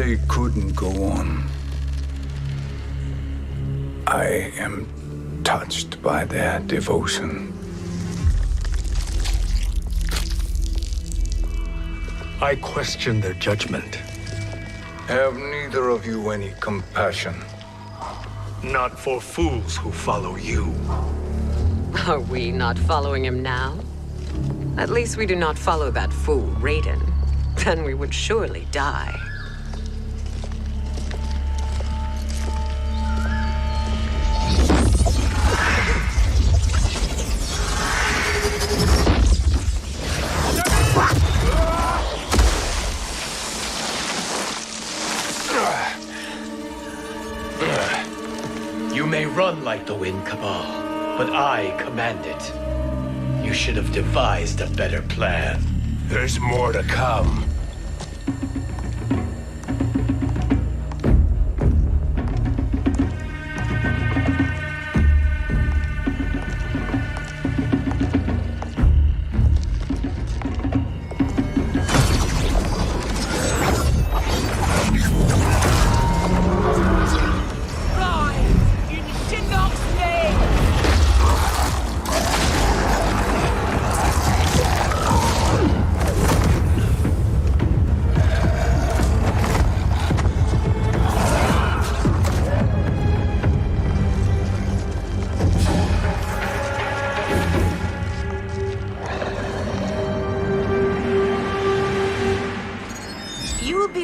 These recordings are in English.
They couldn't go on. I am touched by their devotion. I question their judgment. Have neither of you any compassion? Not for fools who follow you. Are we not following him now? At least we do not follow that fool, Raiden. Then we would surely die. You may run like the wind, Cabal, but I command it. You should have devised a better plan. There's more to come.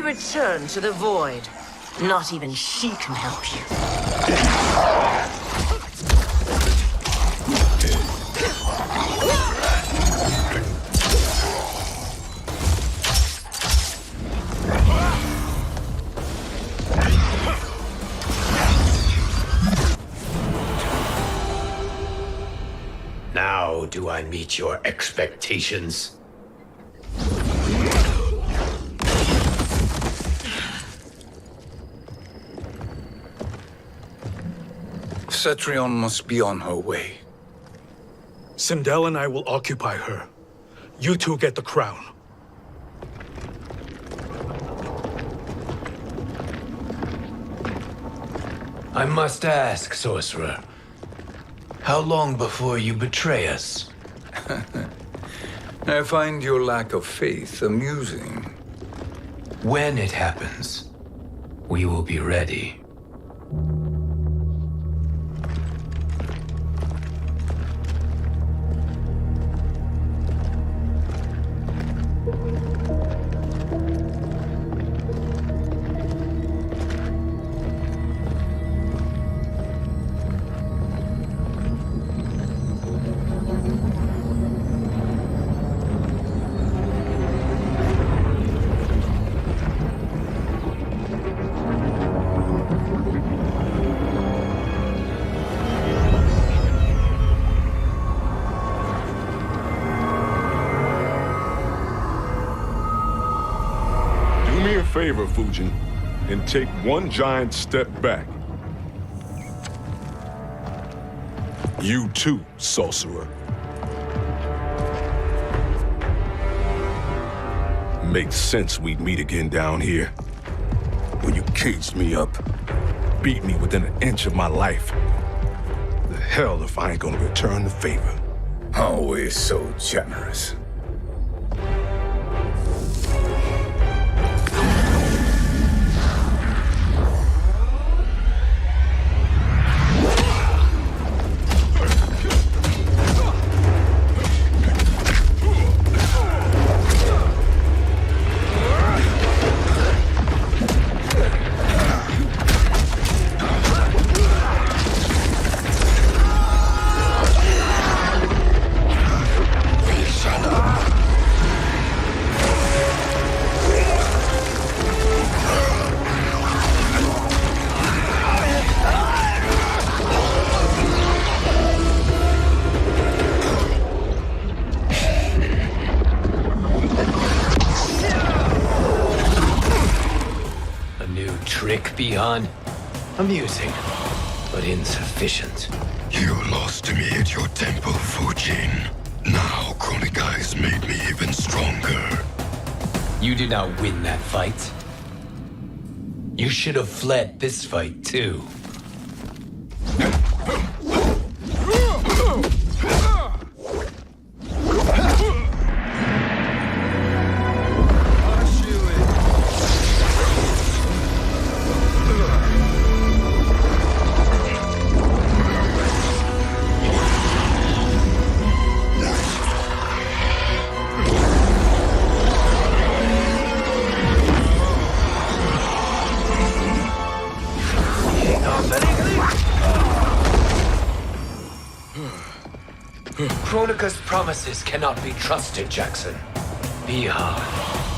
Return to the void. Not even she can help you. Now do I meet your expectations? Cetrion must be on her way. Sindel and I will occupy her. You two get the crown. I must ask, sorcerer. How long before you betray us? I find your lack of faith amusing. When it happens, we will be ready. Favor, Fujin, and take one giant step back. You too, sorcerer. Makes sense we'd meet again down here. When you caged me up, beat me within an inch of my life. The hell if I ain't gonna return the favor. Always so generous. Beyond amusing, but insufficient. You lost to me at your temple, Fujin. Now Kronika has made me even stronger. You did not win that fight. You should have fled this fight, too. Kronika's promises cannot be trusted, Jackson. Bihar,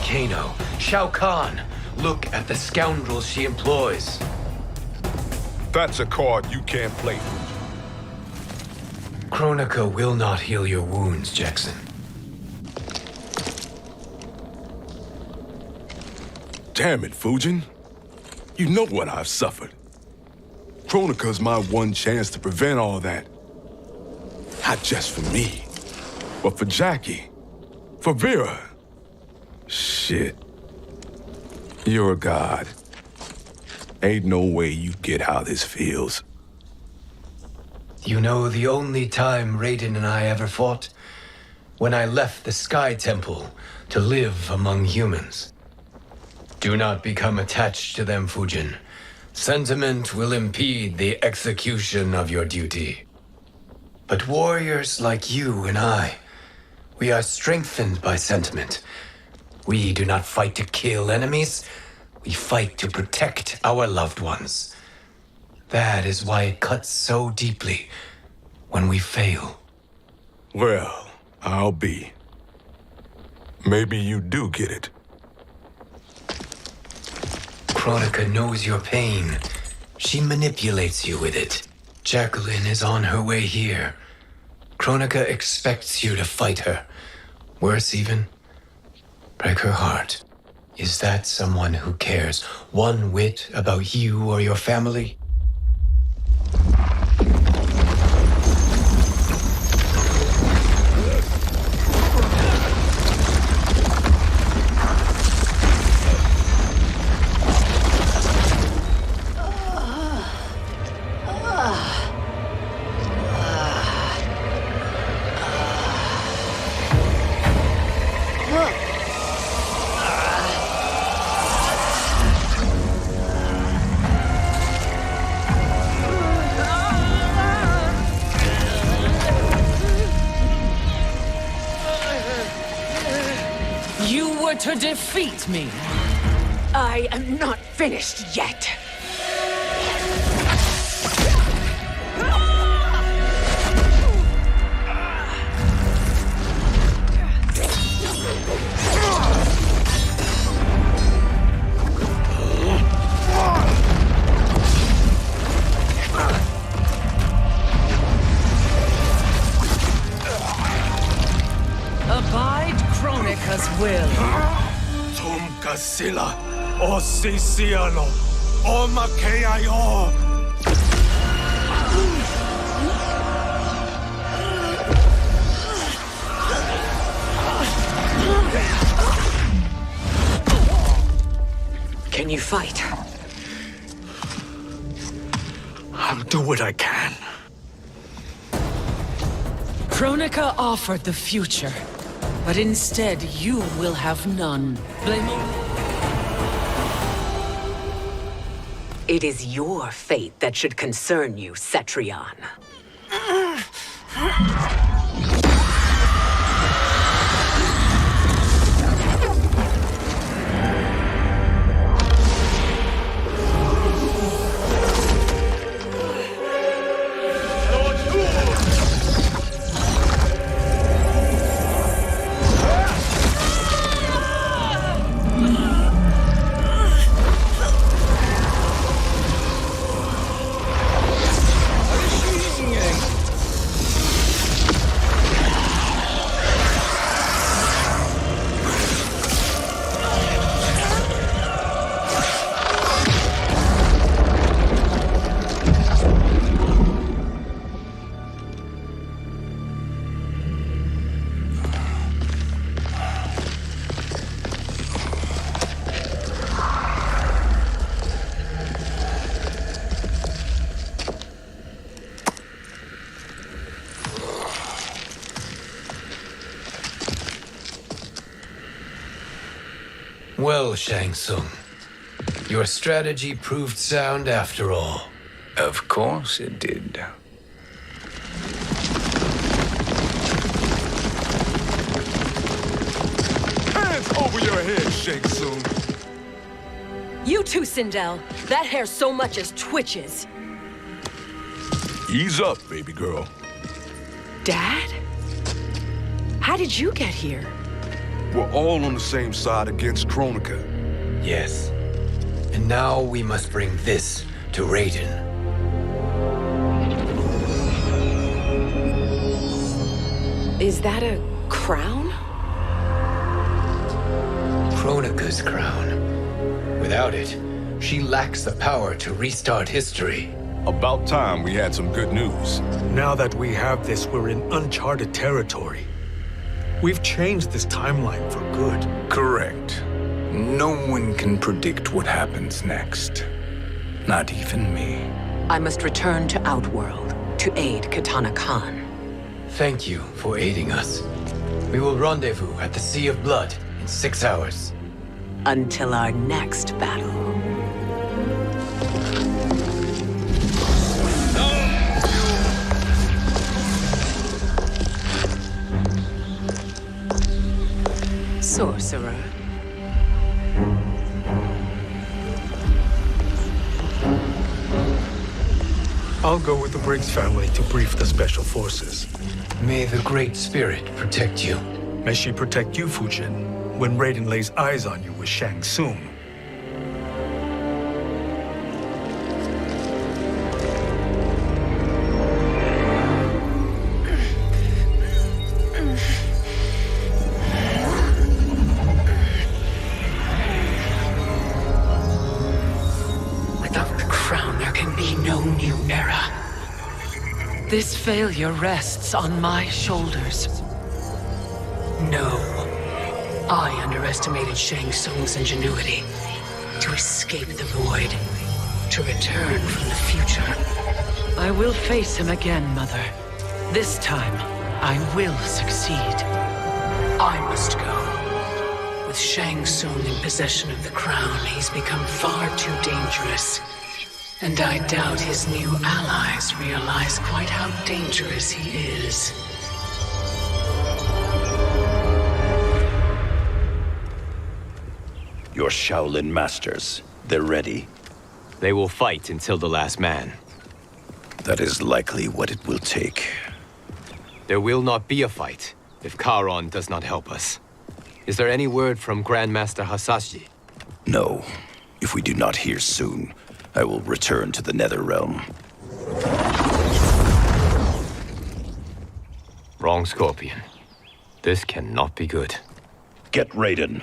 Kano, Shao Kahn. Look at the scoundrels she employs. That's a card you can't play. Kronika will not heal your wounds, Jackson. Damn it, Fujin. You know what I've suffered. Kronika's my one chance to prevent all that. Not just for me, but for Jackie, for Vera. Shit. You're a god. Ain't no way you get how this feels. You know the only time Raiden and I ever fought? When I left the Sky Temple to live among humans. Do not become attached to them, Fujin. Sentiment will impede the execution of your duty. But warriors like you and I, we are strengthened by sentiment. We do not fight to kill enemies. We fight to protect our loved ones. That is why it cuts so deeply when we fail. Well, I'll be. Maybe you do get it. Kronika knows your pain. She manipulates you with it. Jacqueline is on her way here. Kronika expects you to fight her. Worse even, break her heart. Is that someone who cares one whit about you or your family? To defeat me. I am not finished yet. Abide Kronika's will. Sila, o Sisiano, o Makeayo. Can you fight? I'll do what I can. Kronika offered the future, but instead you will have none. It is your fate that should concern you, Cetrion. Well, Shang Tsung, your strategy proved sound after all. Of course it did. Hands over your head, Shang Tsung. You too, Sindel. That hair so much as twitches. Ease up, baby girl. Dad? How did you get here? We're all on the same side against Kronika. Yes. And now we must bring this to Raiden. Is that a crown? Kronika's crown. Without it, she lacks the power to restart history. About time we had some good news. Now that we have this, we're in uncharted territory. We've changed this timeline for good. Correct. No one can predict what happens next. Not even me. I must return to Outworld to aid Katana Khan. Thank you for aiding us. We will rendezvous at the Sea of Blood in 6 hours. Until our next battle. Sorcerer. I'll go with the Briggs family to brief the Special Forces. May the Great Spirit protect you. May she protect you, Fujin, when Raiden lays eyes on you with Shang Tsung. Without the crown, there can be no new era. This failure rests on my shoulders. No. I underestimated Shang Tsung's ingenuity. To escape the void. To return from the future. I will face him again, Mother. This time, I will succeed. I must go. With Shang Tsung in possession of the crown, he's become far too dangerous. And I doubt his new allies realize quite how dangerous he is. Your Shaolin masters, they're ready. They will fight until the last man. That is likely what it will take. There will not be a fight if Charon does not help us. Is there any word from Grandmaster Hasashi? No. If we do not hear soon, I will return to the Netherrealm. Wrong, Scorpion. This cannot be good. Get Raiden.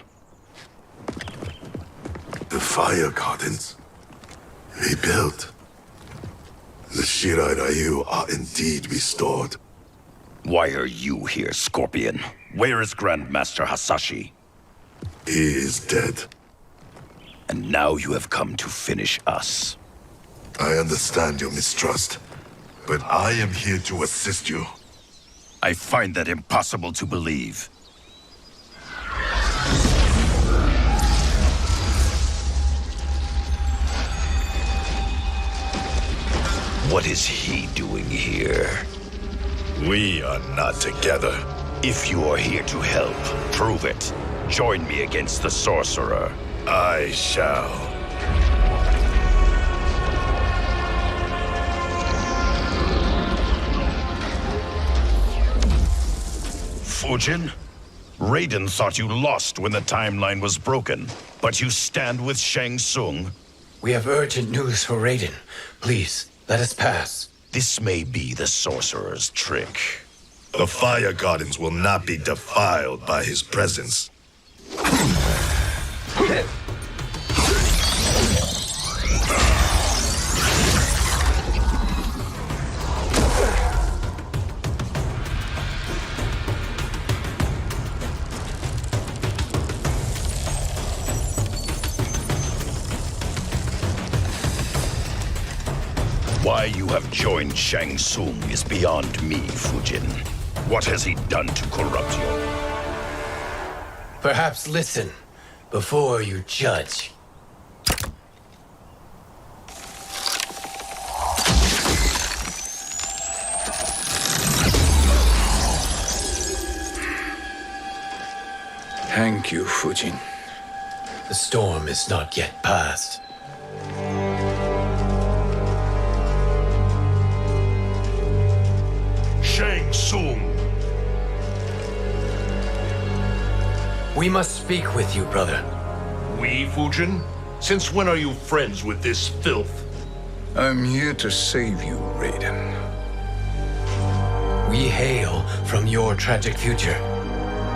The fire gardens rebuilt. The Shirai Ryu are indeed restored. Why are you here, Scorpion? Where is Grandmaster Hasashi? He is dead. And now you have come to finish us. I understand your mistrust, but I am here to assist you. I find that impossible to believe. What is he doing here? We are not together. If you are here to help, prove it. Join me against the sorcerer. I shall. Fujin? Raiden thought you lost when the timeline was broken, but you stand with Shang Tsung. We have urgent news for Raiden. Please, let us pass. This may be the sorcerer's trick. The fire gardens will not be defiled by his presence. Why you have joined Shang Tsung is beyond me, Fujin. What has he done to corrupt you? Perhaps listen, before you judge. Thank you, Fujin. The storm is not yet past. Shang Tsung! We must speak with you, brother. We, Fujin? Since when are you friends with this filth? I'm here to save you, Raiden. We hail from your tragic future.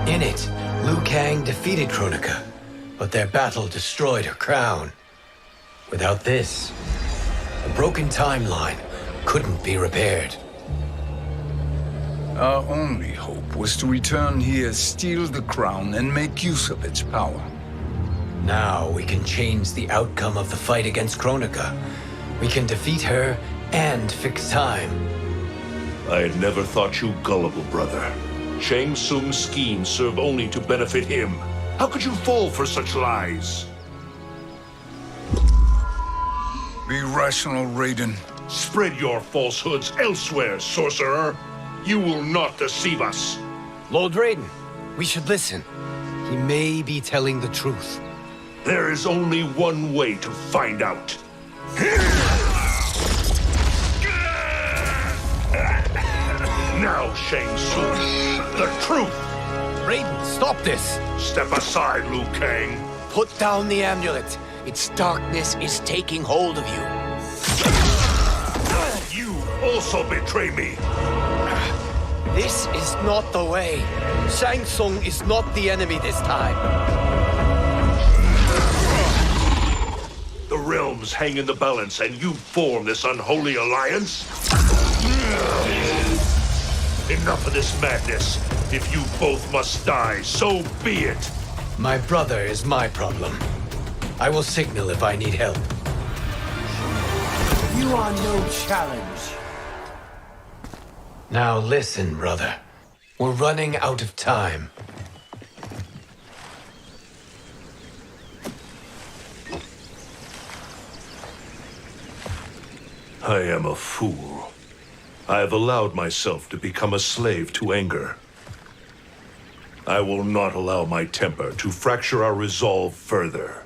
In it, Liu Kang defeated Kronika, but their battle destroyed her crown. Without this, a broken timeline couldn't be repaired. Our only hope was to return here, steal the crown, and make use of its power. Now we can change the outcome of the fight against Kronika. We can defeat her and fix time. I had never thought you gullible, brother. Shang Tsung's schemes serve only to benefit him. How could you fall for such lies? Be rational, Raiden. Spread your falsehoods elsewhere, sorcerer. You will not deceive us. Lord Raiden, we should listen. He may be telling the truth. There is only one way to find out. Now, Shang Tsung, the truth! Raiden, stop this! Step aside, Liu Kang. Put down the amulet. Its darkness is taking hold of you. You also betray me. This is not the way. Shang Tsung is not the enemy this time. The realms hang in the balance, and you form this unholy alliance? Enough of this madness. If you both must die, so be it. My brother is my problem. I will signal if I need help. You are no challenge. Now listen, brother. We're running out of time. I am a fool. I have allowed myself to become a slave to anger. I will not allow my temper to fracture our resolve further.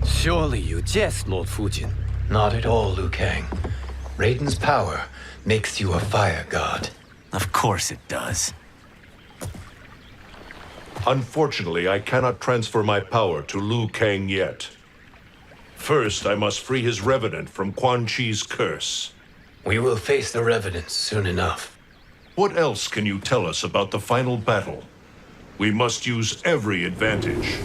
Surely you jest, Lord Fujin. Not at all, Liu Kang. Raiden's power makes you a fire god. Of course it does. Unfortunately, I cannot transfer my power to Liu Kang yet. First, I must free his Revenant from Quan Chi's curse. We will face the Revenants soon enough. What else can you tell us about the final battle? We must use every advantage.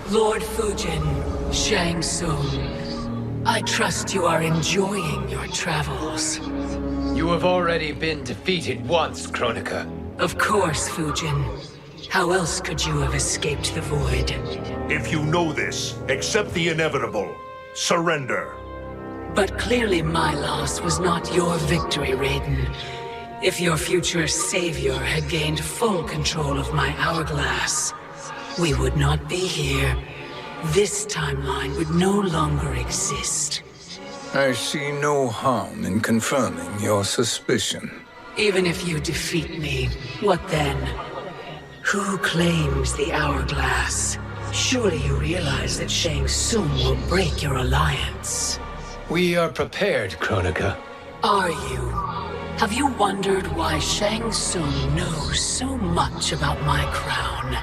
Lord Fujin, Shang Tsung, I trust you are enjoying your travels. You have already been defeated once, Kronika. Of course, Fujin. How else could you have escaped the void? If you know this, accept the inevitable. Surrender. But clearly my loss was not your victory, Raiden. If your future savior had gained full control of my hourglass, we would not be here. This timeline would no longer exist. I see no harm in confirming your suspicion. Even if you defeat me, what then? Who claims the hourglass? Surely you realize that Shang Tsung will break your alliance. We are prepared, Kronika. Are you? Have you wondered why Shang Tsung knows so much about my crown?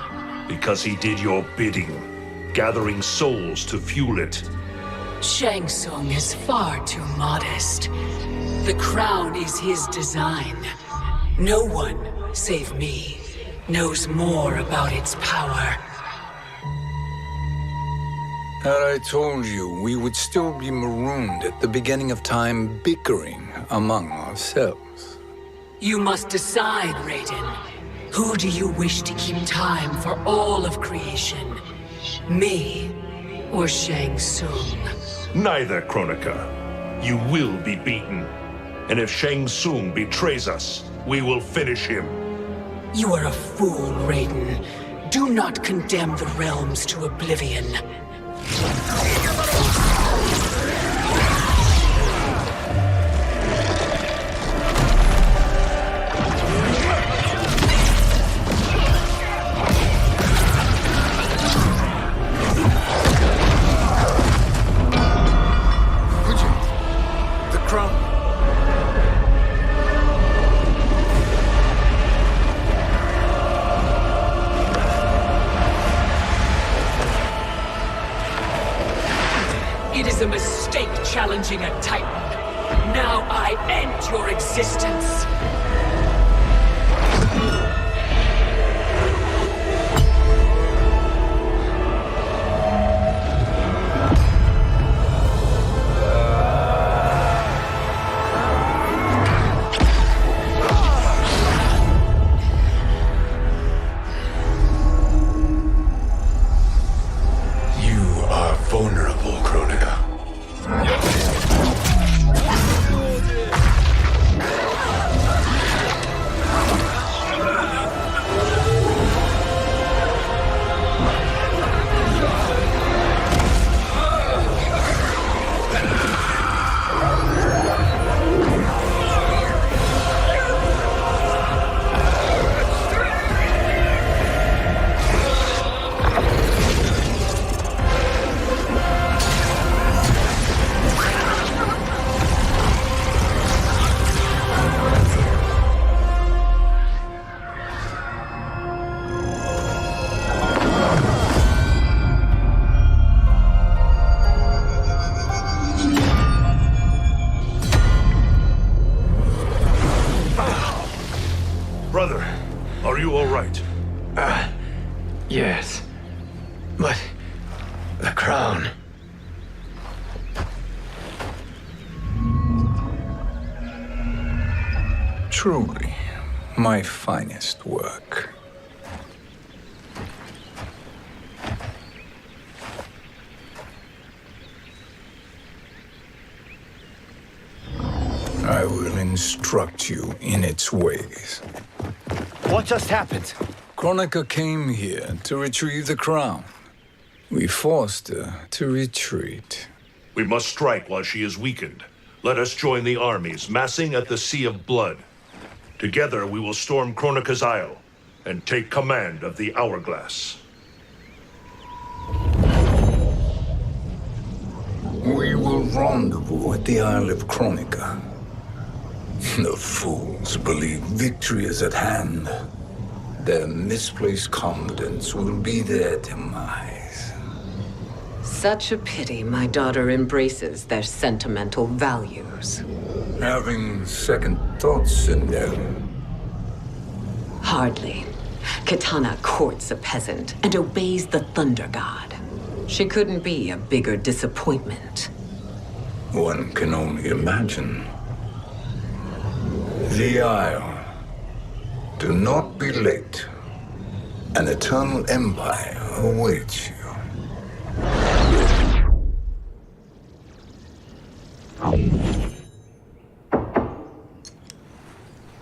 Because he did your bidding, gathering souls to fuel it. Shang Tsung is far too modest. The crown is his design. No one, save me, knows more about its power. Had I told you, we would still be marooned at the beginning of time, bickering among ourselves. You must decide, Raiden. Who do you wish to keep time for all of creation? Me or Shang Tsung? Neither, Kronika. You will be beaten. And if Shang Tsung betrays us, we will finish him. You are a fool, Raiden. Do not condemn the realms to oblivion. The crown. It is a mistake challenging a Titan. Now I end your existence. You are vulnerable, Kronika. Brother, are you all right? Yes. But the crown. Truly, my finest work. I will instruct you in its ways. What just happened? Kronika came here to retrieve the crown. We forced her to retreat. We must strike while she is weakened. Let us join the armies massing at the Sea of Blood. Together we will storm Kronika's Isle and take command of the Hourglass. We will rendezvous at the Isle of Kronika. The fools believe victory is at hand. Their misplaced confidence will be their demise. Such a pity my daughter embraces their sentimental values. Having second thoughts in them. Hardly. Kitana courts a peasant and obeys the Thunder God. She couldn't be a bigger disappointment. One can only imagine. The Isle. Do not be late. An eternal empire awaits you.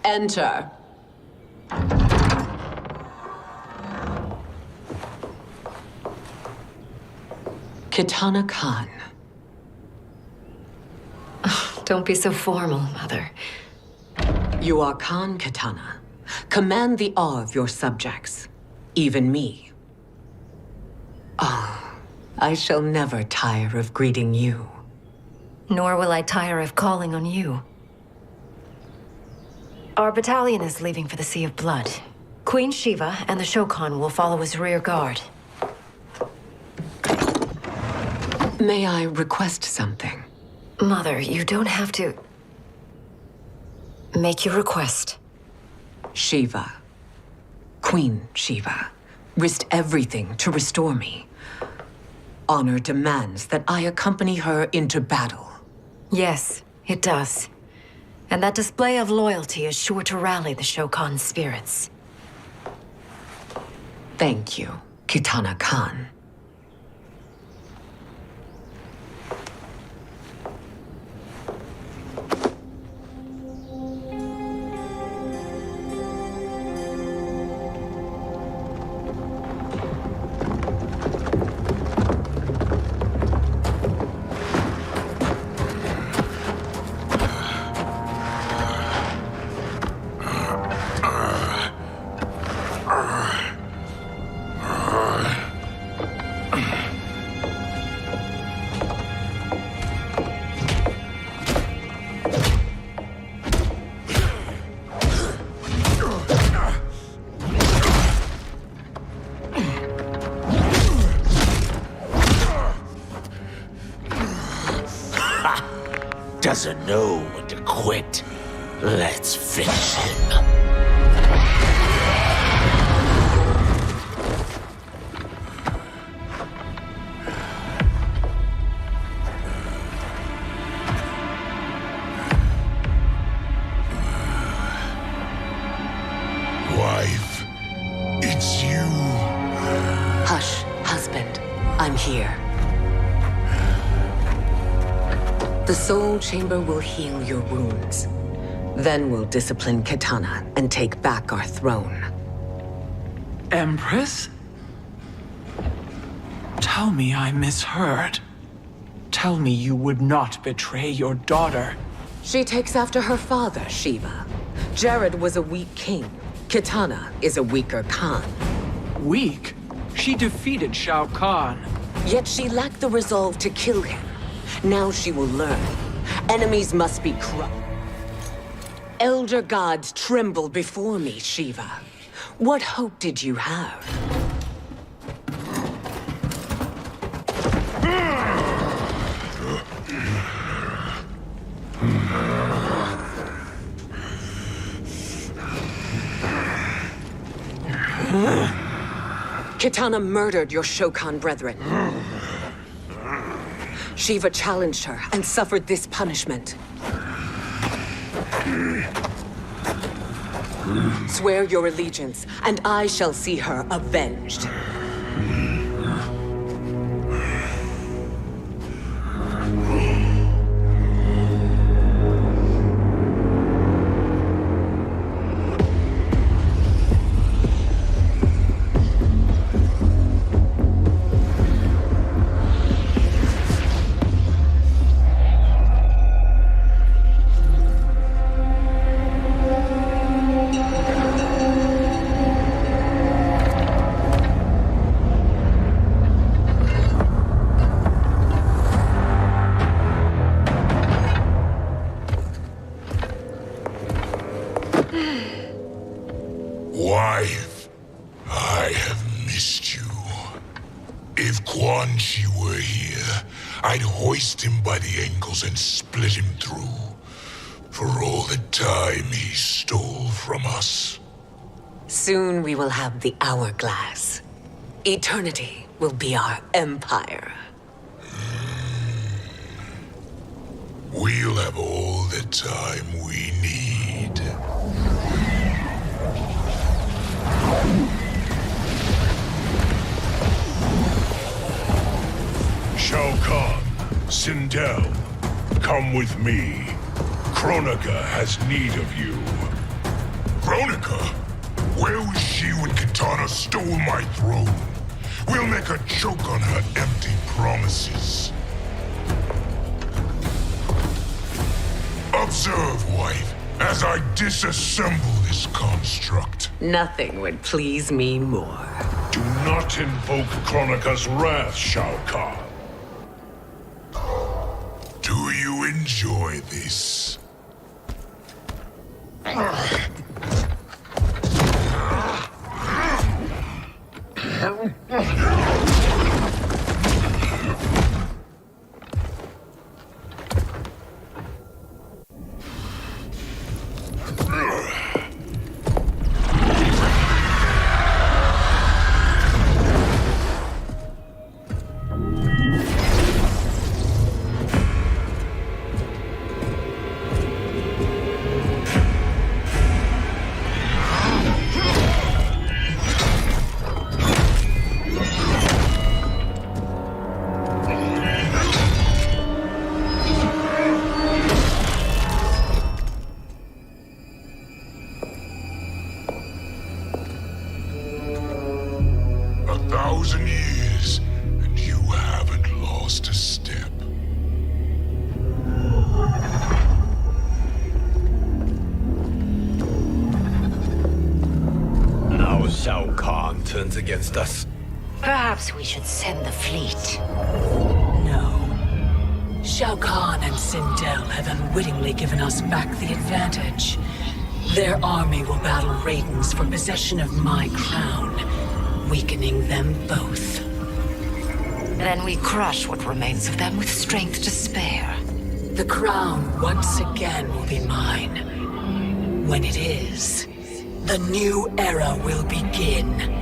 Enter. Kitana Khan. Don't be so formal, Mother. You are Khan Kitana. Command the awe of your subjects, even me. Oh, I shall never tire of greeting you. Nor will I tire of calling on you. Our battalion is leaving for the Sea of Blood. Queen Shiva and the Shokan will follow as rear guard. May I request something? Mother, you don't have to... Make your request. Shiva. Queen Shiva. Risked everything to restore me. Honor demands that I accompany her into battle. Yes, it does. And that display of loyalty is sure to rally the Shokan's spirits. Thank you, Kitana Khan. Doesn't know when to quit. Let's finish him. Wife, it's you. Hush, husband. I'm here. The Soul Chamber will heal your wounds. Then we'll discipline Kitana and take back our throne. Empress? Tell me I misheard. Tell me you would not betray your daughter. She takes after her father, Shiva. Jared was a weak king. Kitana is a weaker Khan. Weak? She defeated Shao Kahn. Yet she lacked the resolve to kill him. Now she will learn. Enemies must be crushed. Elder gods tremble before me, Shiva. What hope did you have? Kitana murdered your Shokan brethren. Shiva challenged her and suffered this punishment. Swear your allegiance, and I shall see her avenged. Wife, I have missed you. If Quan Chi were here, I'd hoist him by the ankles and split him through. For all the time he stole from us. Soon we will have the hourglass. Eternity will be our empire. We'll have all the time we need. Shao Kahn, Sindel, come with me. Kronika has need of you. Kronika? Where was she when Kitana stole my throne? We'll make her choke on her empty promises. Observe, wife, as I disassemble this construct. Nothing would please me more. Do not invoke Kronika's wrath, Shao Kahn. Do you enjoy this? Perhaps we should send the fleet. No. Shao Kahn and Sindel have unwittingly given us back the advantage. Their army will battle Raidens for possession of my crown, weakening them both. Then we crush what remains of them with strength to spare. The crown once again will be mine. When it is, the new era will begin.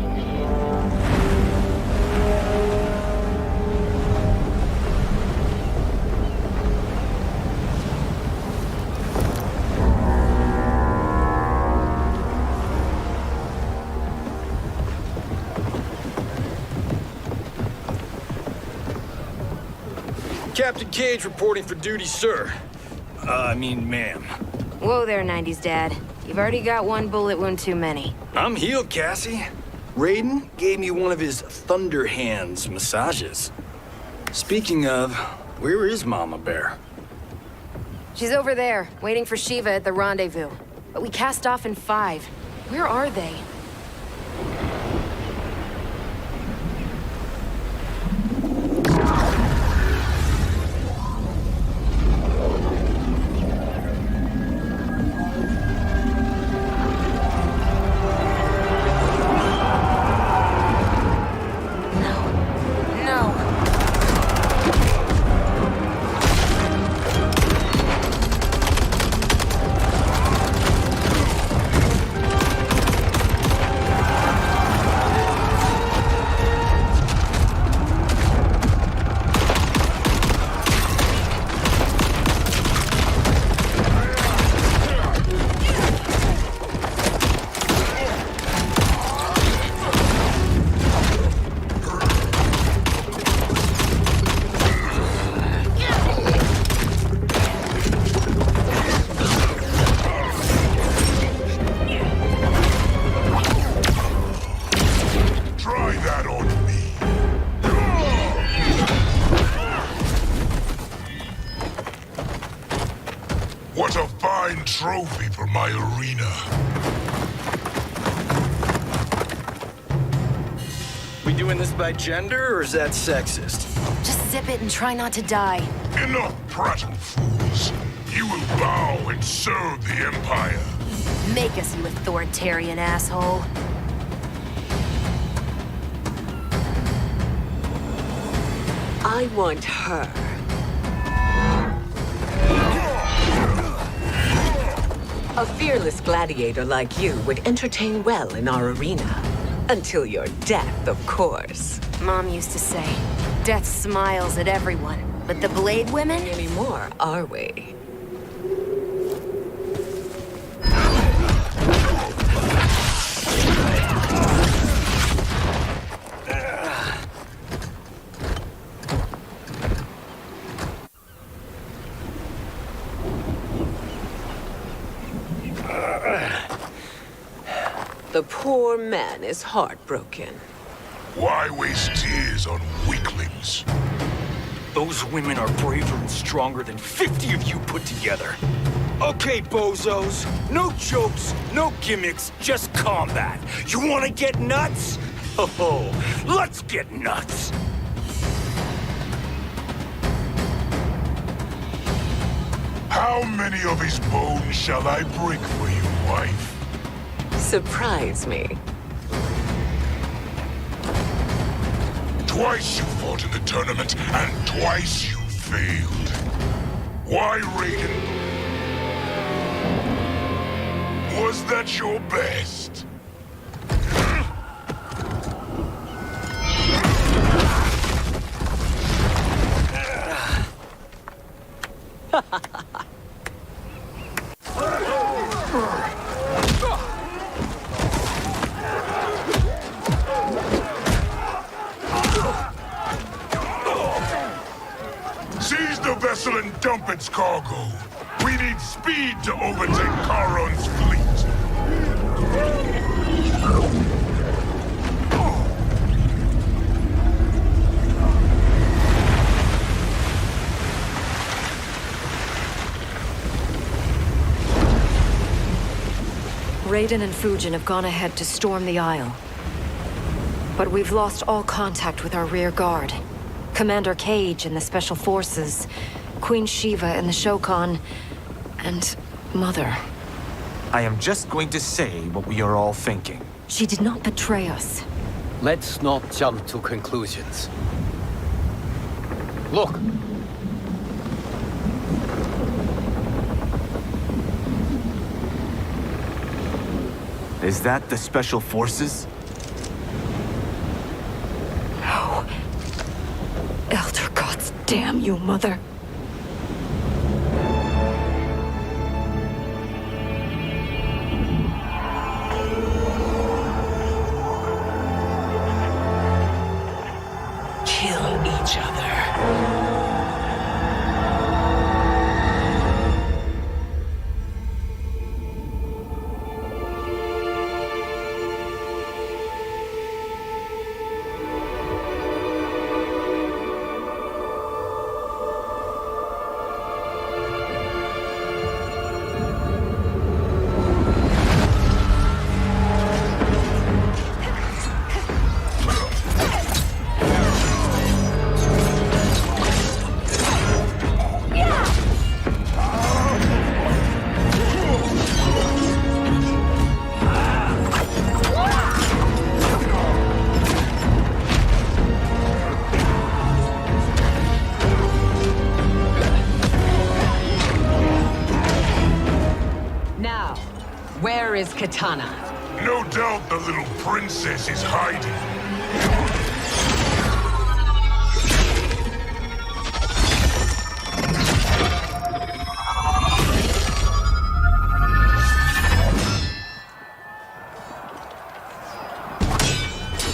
Captain Cage reporting for duty, sir. Ma'am. Whoa there, 90s dad. You've already got one bullet wound too many. I'm healed, Cassie. Raiden gave me one of his Thunder Hands massages. Speaking of, where is Mama Bear? She's over there, waiting for Shiva at the rendezvous. But we cast off in 5. Where are they? What a fine trophy for my arena. We doing this by gender, or is that sexist? Just zip it and try not to die. Enough prattle, fools. You will bow and serve the Empire. Make us, you authoritarian asshole. I want her. A fearless gladiator like you would entertain well in our arena. Until your death, of course. Mom used to say, death smiles at everyone, but the Blade women? Anymore, are we? The poor man is heartbroken. Why waste tears on weaklings? Those women are braver and stronger than 50 of you put together. Okay, bozos. No jokes, no gimmicks, just combat. You wanna get nuts? Oh, let's get nuts! How many of his bones shall I break for you, wife? Surprise me. Twice you fought in the tournament, and twice you failed. Why, Raiden? Was that your best? Seize the vessel and dump its cargo. We need speed to overtake Charon's fleet. Raiden and Fujin have gone ahead to storm the Isle. But we've lost all contact with our rear guard. Commander Cage and the Special Forces, Queen Shiva and the Shokan, and Mother. I am just going to say what we are all thinking. She did not betray us. Let's not jump to conclusions. Look! Is that the Special Forces? No. Elder gods damn you, Mother. Kill each other. Where is Kitana? No doubt the little princess is hiding.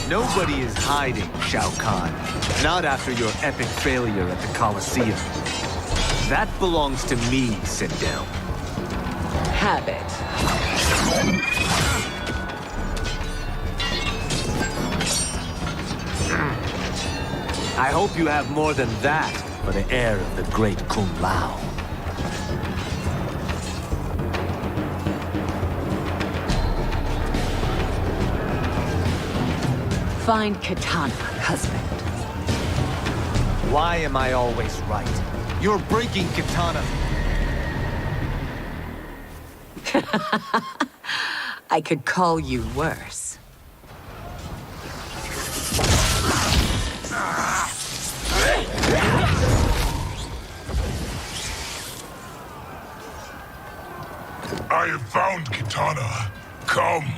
Nobody is hiding, Shao Kahn. Not after your epic failure at the Colosseum. That belongs to me, Sindel. Have it. I hope you have more than that for the heir of the great Kung Lao. Find Kitana, husband. Why am I always right? You're breaking Kitana. I could call you worse. I have found Kitana. Come.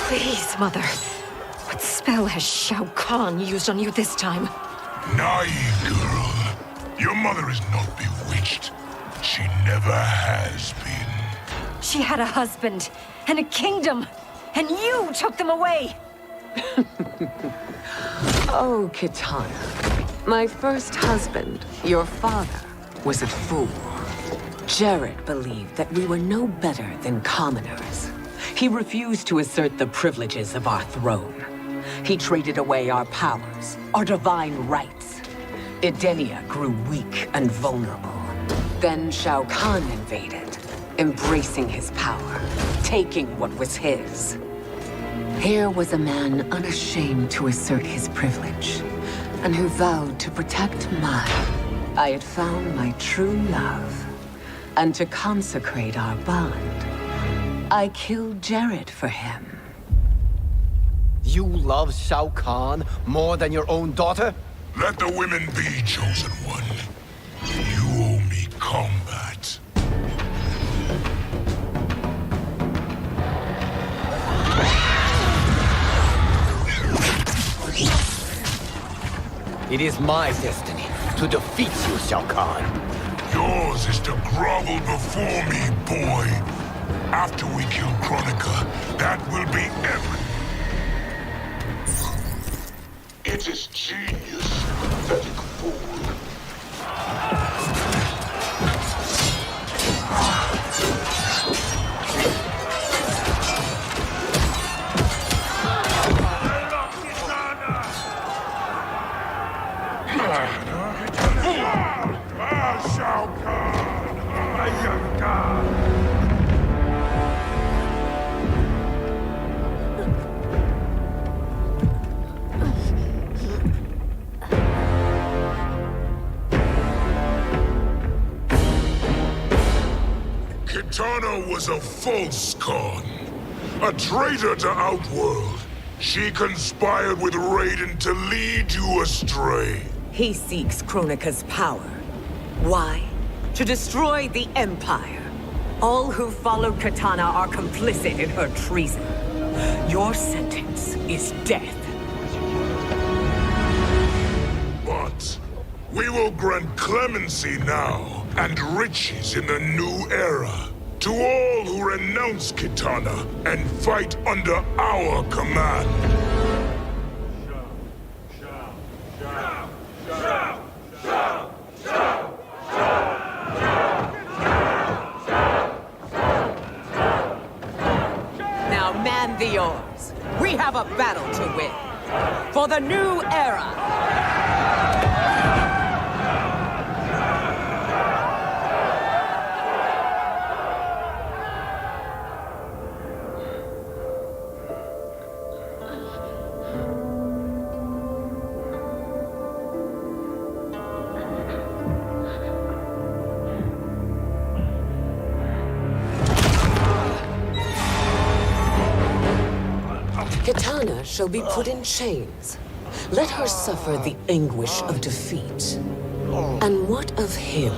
Please, Mother. What spell has Shao Kahn used on you this time? Naive girl. Your mother is not bewitched. She never has been. She had a husband and a kingdom, and you took them away! Oh, Kitana. My first husband, your father, was a fool. Jared believed that we were no better than commoners. He refused to assert the privileges of our throne. He traded away our powers, our divine rights. Edenia grew weak and vulnerable. Then Shao Kahn invaded, embracing his power, taking what was his. Here was a man unashamed to assert his privilege, and who vowed to protect mine. I had found my true love, and to consecrate our bond, I killed Jared for him. You love Shao Kahn more than your own daughter? Let the women be, Chosen One. You owe me combat. It is my destiny to defeat you, Shao Kahn. Yours is to grovel before me, boy. After we kill Kronika, that will be everything. It is genius, pathetic fool. Shao Kahn, my young god. Kitana was a false Khan, a traitor to Outworld. She conspired with Raiden to lead you astray. He seeks Kronika's power. Why? To destroy the Empire. All who followed Kitana are complicit in her treason. Your sentence is death. But we will grant clemency now and riches in the new era to all who renounce Kitana and fight under our command. Now man the oars. We have a battle to win. For the new era. Kitana shall be put in chains. Let her suffer the anguish of defeat. And what of him?